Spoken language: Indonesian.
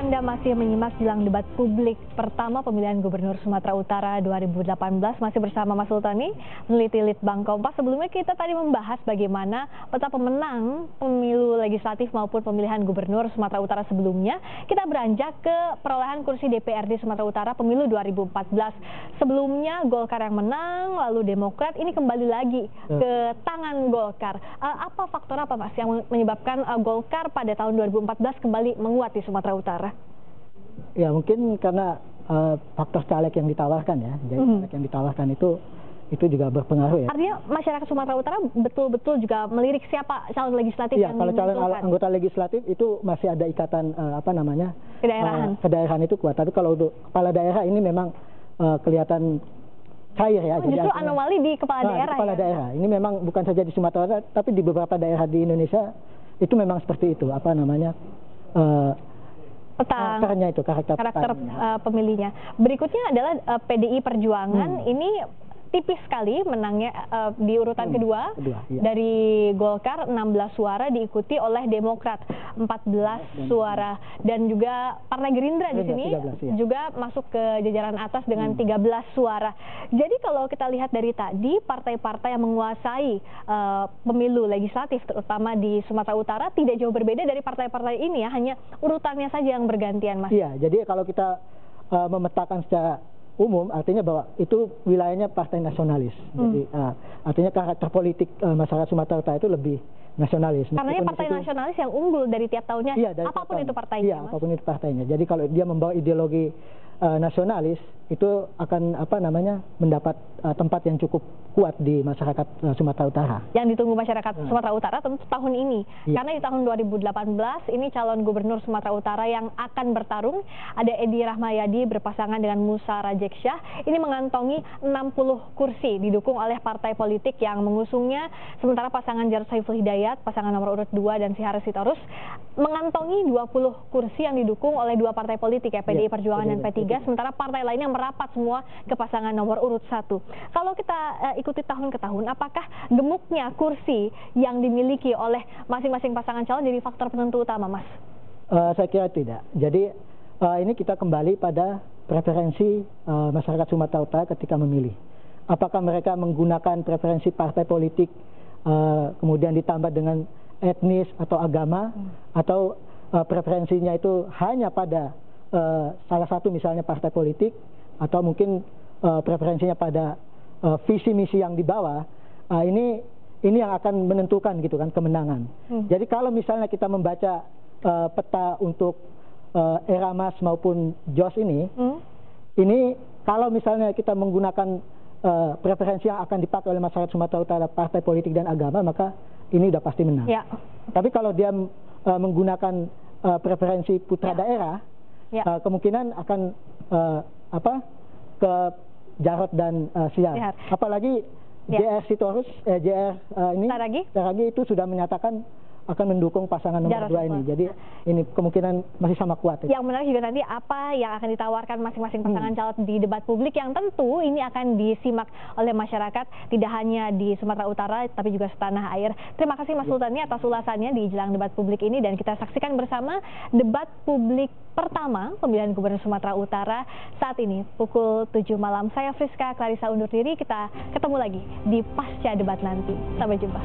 Anda masih menyimak jelang debat publik pertama pemilihan Gubernur Sumatera Utara 2018. Masih bersama Mas Sultani, peneliti Litbang Kompas. Sebelumnya kita tadi membahas bagaimana peta pemenang pemilu legislatif maupun pemilihan Gubernur Sumatera Utara sebelumnya. Kita beranjak ke perolehan kursi DPRD Sumatera Utara pemilu 2014. Sebelumnya Golkar yang menang, lalu Demokrat, ini kembali lagi ke tangan Golkar. Apa faktor apa, Mas, yang menyebabkan Golkar pada tahun 2014 kembali menguat di Sumatera Utara? Ya, mungkin karena faktor caleg yang ditawarkan ya. Jadi caleg yang ditawarkan itu juga berpengaruh ya. Artinya masyarakat Sumatera Utara betul-betul juga melirik siapa calon legislatif yang kalau calon anggota legislatif itu masih ada ikatan kedaerahan itu kuat. Tapi kalau untuk kepala daerah ini memang kelihatan cair ya. Justru anomali di kepala daerah. Kepala daerah ini memang bukan saja di Sumatera Utara, tapi di beberapa daerah di Indonesia itu memang seperti itu. Karakter pemilihnya. Berikutnya adalah PDI Perjuangan. Ini tipis sekali menangnya di urutan kedua iya. Dari Golkar 16 suara, diikuti oleh Demokrat 14 suara, dan juga Partai Gerindra di sini 13, iya. Juga masuk ke jajaran atas dengan 13 suara. Jadi kalau kita lihat dari tadi, partai-partai yang menguasai pemilu legislatif terutama di Sumatera Utara tidak jauh berbeda dari partai-partai ini ya, hanya urutannya saja yang bergantian, Mas. Iya, jadi kalau kita memetakan secara umum, artinya bahwa itu wilayahnya partai nasionalis. Jadi artinya karakter politik masyarakat Sumatera Utara itu lebih nasionalis. Karena partai nasionalis yang unggul dari tiap tahunnya, iya, apapun itu partainya. Iya, apapun itu partainya. Jadi kalau dia membawa ideologi nasionalis, itu akan mendapat tempat yang cukup kuat di masyarakat Sumatera Utara. Yang ditunggu masyarakat Sumatera Utara tentu tahun ini. Iya. Karena di tahun 2018 ini calon gubernur Sumatera Utara yang akan bertarung ada Edi Rahmayadi berpasangan dengan Musa Rajeksyah. Ini mengantongi 60 kursi didukung oleh partai politik yang mengusungnya. Sementara pasangan Jarod Saiful Hidayat, pasangan nomor urut 2 dan Syihara Sitorus mengantongi 20 kursi yang didukung oleh dua partai politik ya, PDI Perjuangan dan P3. Sementara partai lainnya merapat semua ke pasangan nomor urut 1. Kalau kita ikuti tahun ke tahun, apakah gemuknya kursi yang dimiliki oleh masing-masing pasangan calon jadi faktor penentu utama, Mas? Saya kira tidak. Jadi ini kita kembali pada preferensi masyarakat Sumatera Utara ketika memilih. Apakah mereka menggunakan preferensi partai politik kemudian ditambah dengan etnis atau agama, atau preferensinya itu hanya pada salah satu misalnya partai politik, atau mungkin preferensinya pada visi misi yang dibawa. Ini yang akan menentukan gitu kan kemenangan. Jadi kalau misalnya kita membaca peta untuk era Mas maupun Jos ini kalau misalnya kita menggunakan preferensi yang akan dipakai oleh masyarakat Sumatera Utara partai politik dan agama, maka ini udah pasti menang. Ya. Tapi kalau dia menggunakan preferensi putra daerah, kemungkinan akan ke Jarod dan Syihara. Apalagi JR Sitorus, Saragi itu sudah menyatakan akan mendukung pasangan nomor 2 ini. Jadi ini kemungkinan masih sama kuat. Yang menarik juga nanti apa yang akan ditawarkan masing-masing pasangan calon di debat publik, yang tentu ini akan disimak oleh masyarakat tidak hanya di Sumatera Utara tapi juga setanah air. Terima kasih Mas Sultani atas ulasannya di jelang debat publik ini, dan kita saksikan bersama debat publik pertama pemilihan Gubernur Sumatera Utara saat ini pukul 7 malam. Saya Friska Clarissa undur diri, kita ketemu lagi di pasca debat nanti. Sampai jumpa.